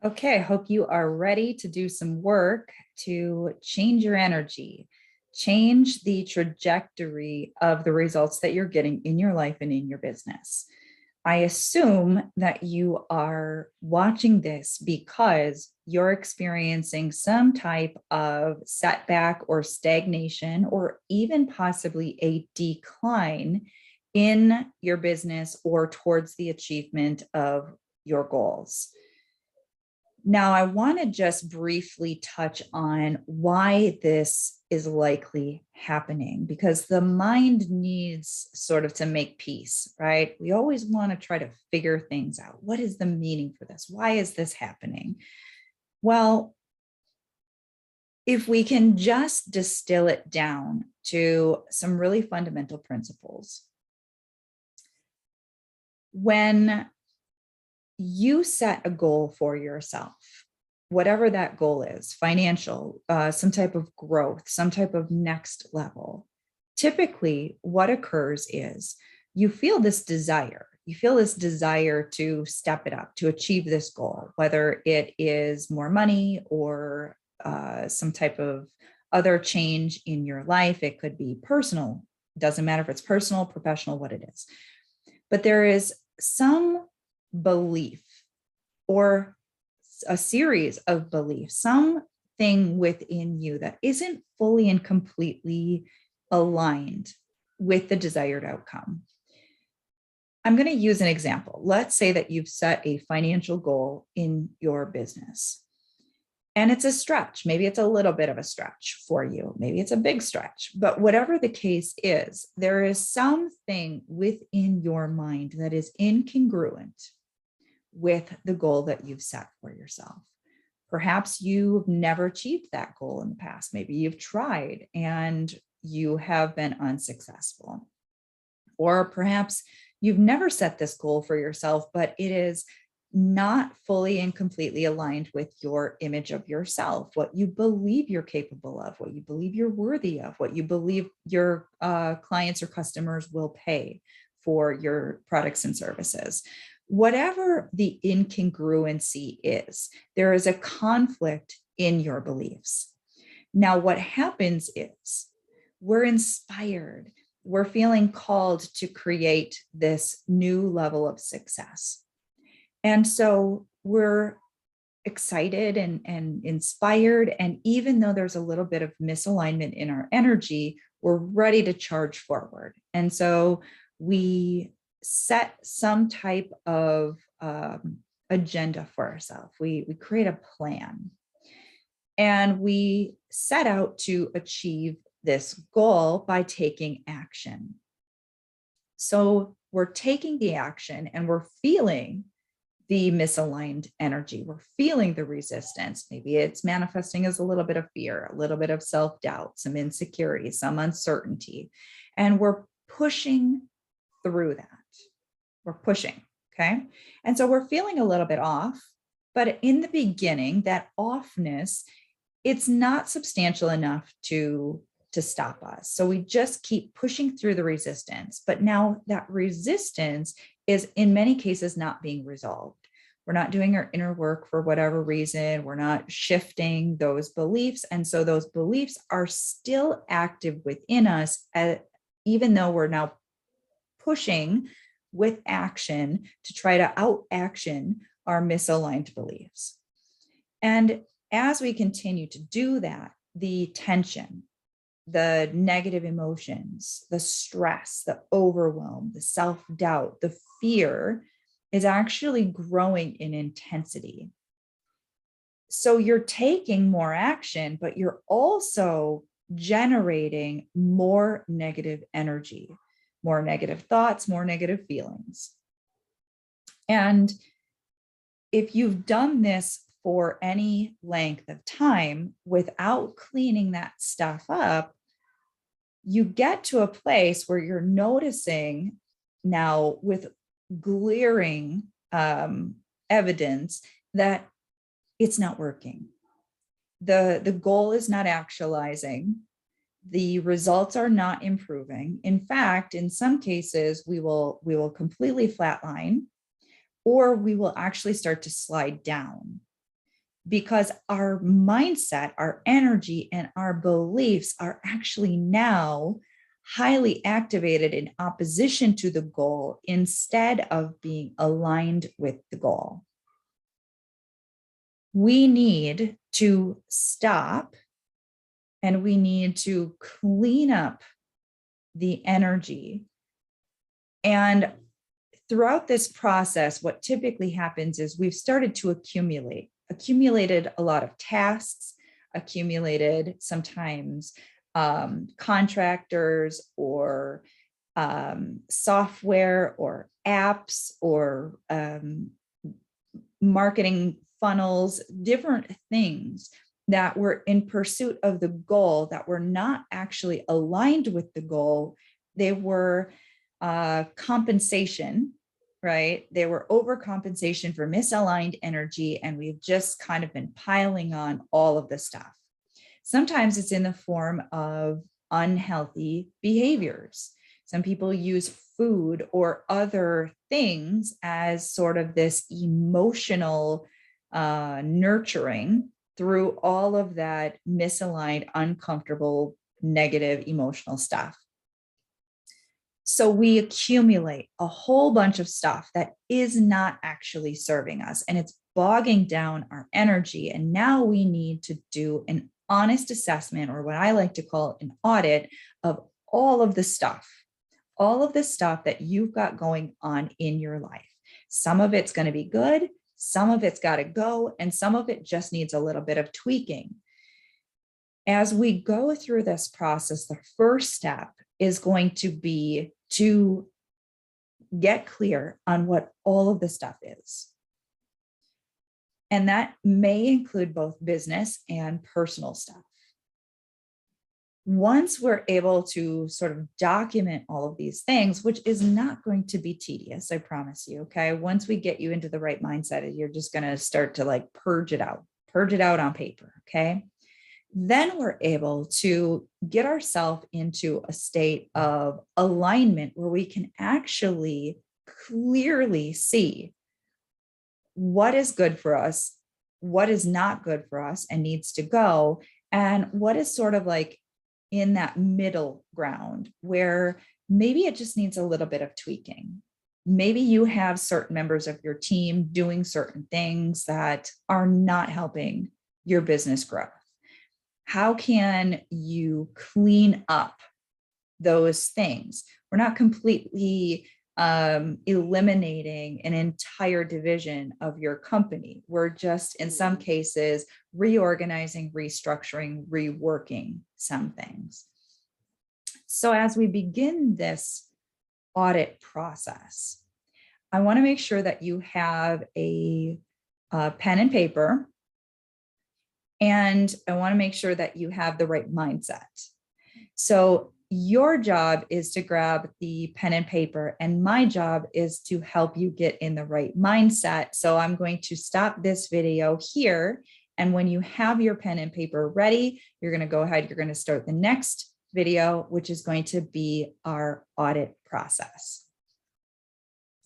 Okay, I hope you are ready to do some work to change your energy, change the trajectory of the results that you're getting in your life and in your business. I assume that you are watching this because you're experiencing some type of setback or stagnation, or even possibly a decline in your business or towards the achievement of your goals. Now, I want to just briefly touch on why this is likely happening, because the mind needs sort of to make peace, right? We always want to try to figure things out. What is the meaning for this? Why is this happening? Well, if we can just distill it down to some really fundamental principles. When you set a goal for yourself, whatever that goal is, financial, some type of growth, some type of next level, typically what occurs is you feel this desire. You feel this desire to step it up, to achieve this goal, whether it is more money or some type of other change in your life. It could be personal. Doesn't matter if it's personal, professional, what it is. But there is some belief or a series of beliefs, something within you that isn't fully and completely aligned with the desired outcome. I'm going to use an example. Let's say that you've set a financial goal in your business and it's a stretch. Maybe it's a little bit of a stretch for you. Maybe it's a big stretch, but whatever the case is, there is something within your mind that is incongruent with the goal that you've set for yourself. Perhaps you've never achieved that goal in the past. Maybe you've tried and you have been unsuccessful. Or perhaps you've never set this goal for yourself, but it is not fully and completely aligned with your image of yourself, what you believe you're capable of, what you believe you're worthy of, what you believe your clients or customers will pay for your products and services. Whatever the incongruency is, there is a conflict in your beliefs. Now, what happens is we're inspired. We're feeling called to create this new level of success. And so we're excited and inspired. And even though there's a little bit of misalignment in our energy, we're ready to charge forward. And so we set some type of agenda for ourselves. We create a plan and we set out to achieve this goal by taking action. So we're taking the action and we're feeling the misaligned energy. We're feeling the resistance. Maybe it's manifesting as a little bit of fear, a little bit of self-doubt, some insecurity, some uncertainty, and we're pushing through that. We're pushing, okay? And so we're feeling a little bit off, but in the beginning, that offness, it's not substantial enough to stop us. So we just keep pushing through the resistance, but now that resistance is in many cases not being resolved. We're not doing our inner work for whatever reason. We're not shifting those beliefs. And so those beliefs are still active within us, even though we're now pushing with action to try to out-action our misaligned beliefs. And as we continue to do that, the tension, the negative emotions, the stress, the overwhelm, the self-doubt, the fear is actually growing in intensity. So you're taking more action, but you're also generating more negative energy, more negative thoughts, more negative feelings. And if you've done this for any length of time without cleaning that stuff up, you get to a place where you're noticing now with glaring evidence that it's not working. The goal is not actualizing. The results are not improving. In fact, in some cases, we will completely flatline, or we will actually start to slide down. because our mindset, our energy, and our beliefs are actually now highly activated in opposition to the goal instead of being aligned with the goal. We need to stop and we need to clean up the energy. And throughout this process, what typically happens is we've started to accumulated a lot of tasks, accumulated sometimes contractors or software or apps or marketing funnels, different things that were in pursuit of the goal that were not actually aligned with the goal. They were compensation, right? They were overcompensation for misaligned energy, and we've just kind of been piling on all of the stuff. Sometimes it's in the form of unhealthy behaviors. Some people use food or other things as sort of this emotional nurturing through all of that misaligned, uncomfortable, negative emotional stuff. So we accumulate a whole bunch of stuff that is not actually serving us, and it's bogging down our energy. And now we need to do an honest assessment, or what I like to call an audit, of all of the stuff that you've got going on in your life. Some of it's going to be good, some of it's got to go, and some of it just needs a little bit of tweaking. As we go through this process, the first step is going to be to get clear on what all of the stuff is. And that may include both business and personal stuff. Once we're able to sort of document all of these things, which is not going to be tedious, I promise you, okay? Once we get you into the right mindset, you're just going to start to like purge it out on paper, okay? Then we're able to get ourselves into a state of alignment where we can actually clearly see what is good for us, what is not good for us and needs to go, and what is sort of like in that middle ground where maybe it just needs a little bit of tweaking. Maybe you have certain members of your team doing certain things that are not helping your business growth. How can you clean up those things? We're not completely eliminating an entire division of your company. We're just, in some cases, reorganizing, restructuring, reworking some things. So as we begin this audit process, I want to make sure that you have a pen and paper, and I want to make sure that you have the right mindset. So your job is to grab the pen and paper, and my job is to help you get in the right mindset. So I'm going to stop this video here. And when you have your pen and paper ready, you're going to go ahead, you're going to start the next video, which is going to be our audit process.